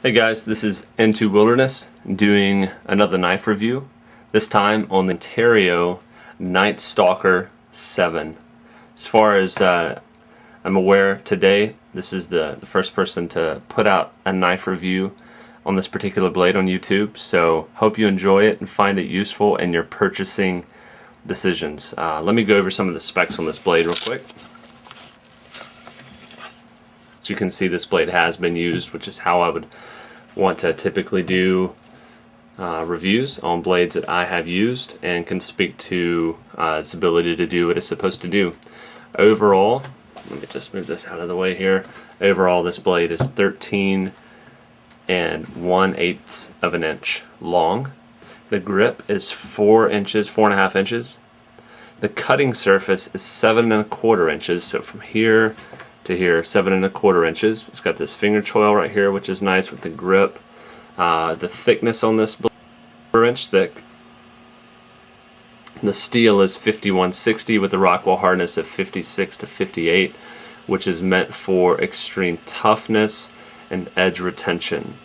Hey guys, this is Into Wilderness doing another knife review, this time on the Ontario Night Stalker 7. As far as I'm aware today, this is the first person to put out a knife review on this particular blade on YouTube, so hope you enjoy it and find it useful in your purchasing decisions. Let me go over some of the specs on this blade real quick. As you can see, this blade has been used, which is how I would want to typically do reviews on blades that I have used and can speak to its ability to do what it's supposed to do. Overall, let me just move this out of the way here. Overall, this blade is 13 1/8 of an inch long. The grip is 4.5 inches. The cutting surface is 7.25 inches. So from here to here, 7.25 inches. It's got this finger choil right here, which is nice with the grip. The thickness on this blade is 4 inch thick. The steel is 5160 with the Rockwell hardness of 56 to 58, which is meant for extreme toughness and edge retention.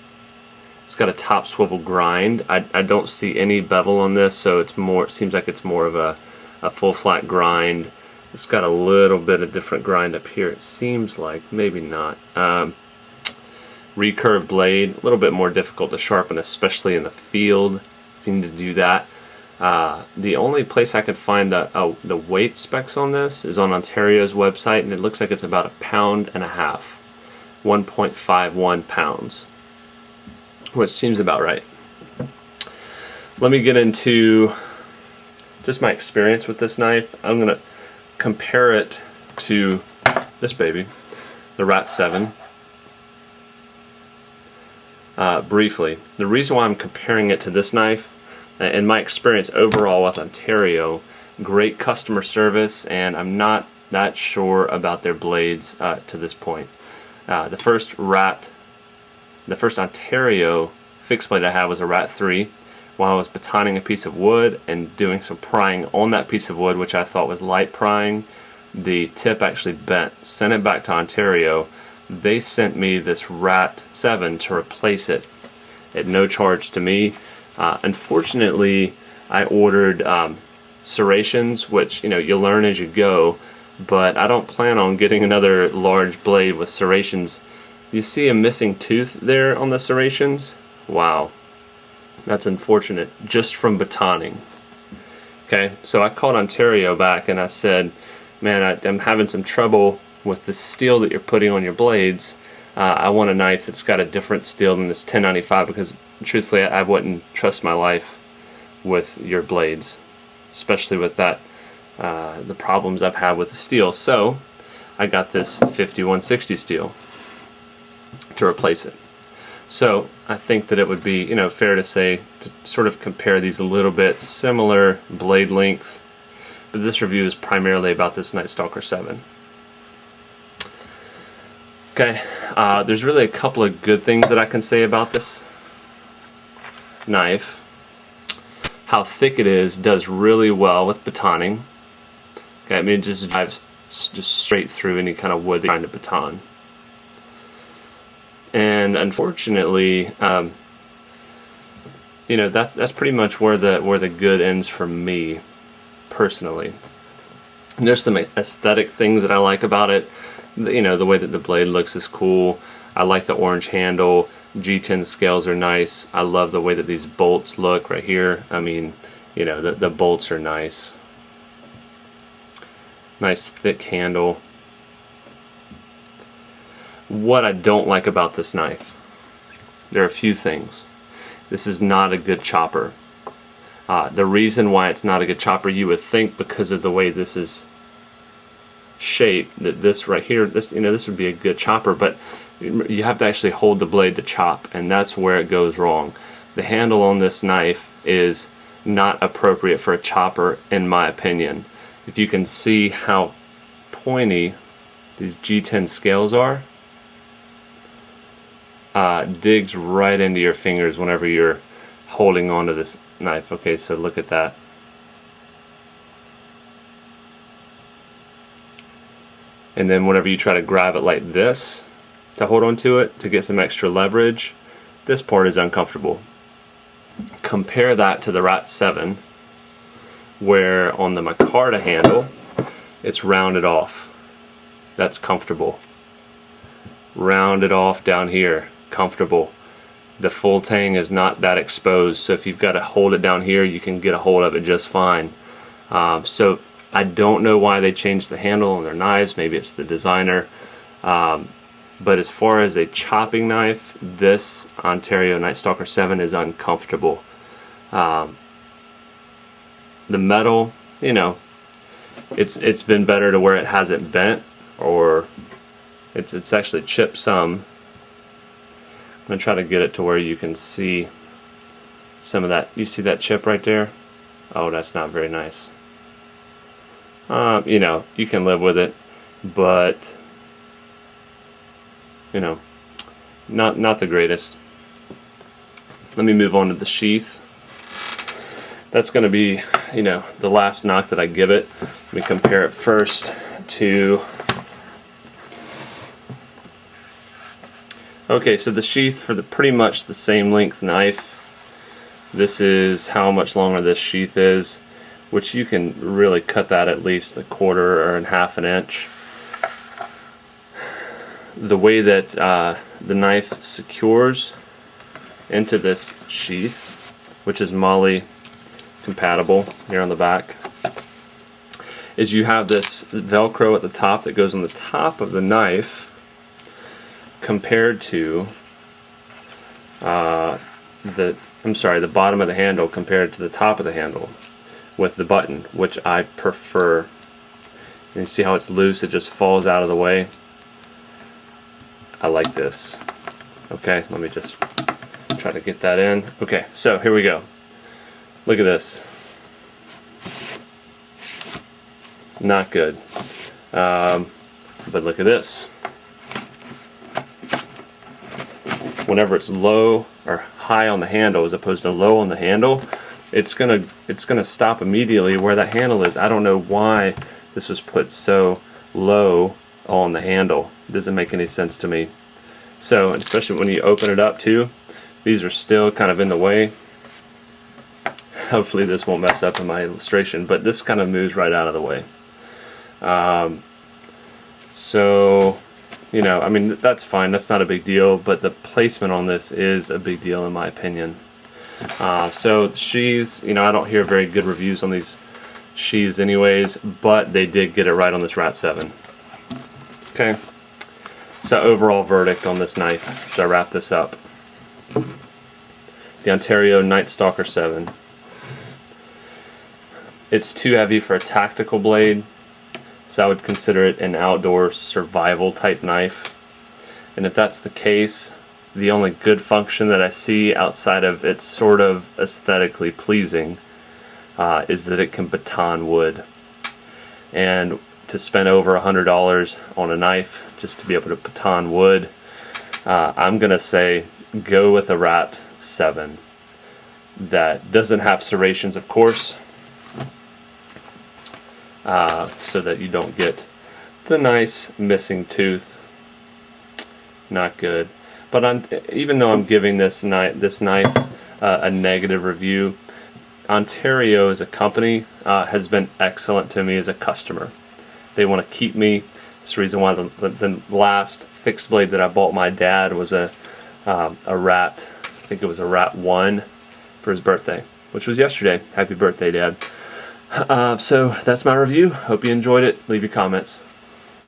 It's got a top swivel grind. I don't see any bevel on this, so it seems like it's more of a full flat grind. It's got a little bit of different grind up here, it seems like, maybe not. Recurve blade, a little bit more difficult to sharpen, especially in the field if you need to do that. The only place I could find the weight specs on this is on Ontario's website, and it looks like it's about 1.5 pounds, 1.51 pounds, which seems about right. Let me get into just my experience with this knife. I'm going to compare it to this baby, the NS-7. Briefly, the reason why I'm comparing it to this knife, in my experience overall with Ontario, great customer service, and I'm not that sure about their blades to this point. The first Ontario fixed blade I had was a Rat 3. While I was batoning a piece of wood and doing some prying on that piece of wood, which I thought was light prying, the tip actually bent. Sent it back to Ontario. They sent me this Rat 7 to replace it at no charge to me. Unfortunately, I ordered serrations, which you learn as you go, but I don't plan on getting another large blade with serrations. You see a missing tooth there on the serrations? Wow. That's unfortunate, just from batoning. Okay, so I called Ontario back and I said, man, I'm having some trouble with the steel that you're putting on your blades. I want a knife that's got a different steel than this 1095, because truthfully I wouldn't trust my life with your blades, especially with that the problems I've had with the steel. So I got this 5160 steel to replace it. So I think that it would be, fair to say, to sort of compare these a little bit, similar blade length, but this review is primarily about this Night Stalker 7. Okay, there's really a couple of good things that I can say about this knife. How thick it is does really well with batoning. Okay, I mean, it just drives just straight through any kind of wood that you're trying to baton. And unfortunately, that's pretty much where the good ends for me, personally. And there's some aesthetic things that I like about it. The way that the blade looks is cool. I like the orange handle. G10 scales are nice. I love the way that these bolts look right here. I mean, the bolts are nice. Nice thick handle. What I don't like about this knife, there are a few things. This is not a good chopper. The reason why it's not a good chopper, you would think because of the way this is shaped, that this right here, this would be a good chopper, but you have to actually hold the blade to chop, and that's where it goes wrong. The handle on this knife is not appropriate for a chopper, in my opinion. If you can see how pointy these G10 scales are, digs right into your fingers whenever you're holding onto this knife. Okay, so look at that. And then whenever you try to grab it like this to hold on to it to get some extra leverage, this part is uncomfortable. Compare that to the Rat 7, where on the micarta handle it's rounded off. That's comfortable. Rounded off down here, comfortable. The full tang is not that exposed, so if you've got to hold it down here, you can get a hold of it just fine. So I don't know why they changed the handle on their knives. Maybe it's the designer. But as far as a chopping knife, this Ontario Night Stalker 7 is uncomfortable. The metal, you know, it's been better to where it hasn't bent, or it's actually chipped some. I'm going to try to get it to where you can see some of that. You see that chip right there? Oh, that's not very nice. You know, you can live with it, but you know, not the greatest. Let me move on to the sheath. That's going to be, you know, the last knock that I give it. Let me compare it first to... Okay, so the sheath for the pretty much the same length knife. This is how much longer this sheath is, which you can really cut that at least a quarter or half an inch. The way that the knife secures into this sheath, which is MOLLE compatible here on the back, is you have this Velcro at the top that goes on the top of the knife, compared to the bottom of the handle compared to the top of the handle with the button, which I prefer. And you see how it's loose, it just falls out of the way. I like this. Okay, let me just try to get that in. Okay, so here we go. Look at this. Not good. But look at this. Whenever it's low or high on the handle as opposed to low on the handle, it's gonna stop immediately where that handle is. I don't know why this was put so low on the handle. It doesn't make any sense to me. So, especially when you open it up too, these are still kind of in the way. Hopefully this won't mess up in my illustration, but this kind of moves right out of the way. So, you know, I mean, that's fine, that's not a big deal, but the placement on this is a big deal in my opinion. So sheaths, you know, I don't hear very good reviews on these sheaths anyways, but they did get it right on this Rat 7. Okay, so overall verdict on this knife, so I wrap this up. The Ontario Night Stalker 7. It's too heavy for a tactical blade, so I would consider it an outdoor survival type knife. And if that's the case, the only good function that I see outside of it's sort of aesthetically pleasing is that it can baton wood. And to spend over $100 on a knife just to be able to baton wood, I'm gonna say go with a Rat 7 that doesn't have serrations, of course, so that you don't get the nice missing tooth. Not good. But even though I'm giving this knife a negative review, Ontario as a company has been excellent to me as a customer. They want to keep me. That's the reason why the last fixed blade that I bought my dad was a Rat, I think it was a Rat 1 for his birthday, which was yesterday. Happy birthday, Dad. So that's my review. Hope you enjoyed it. Leave your comments.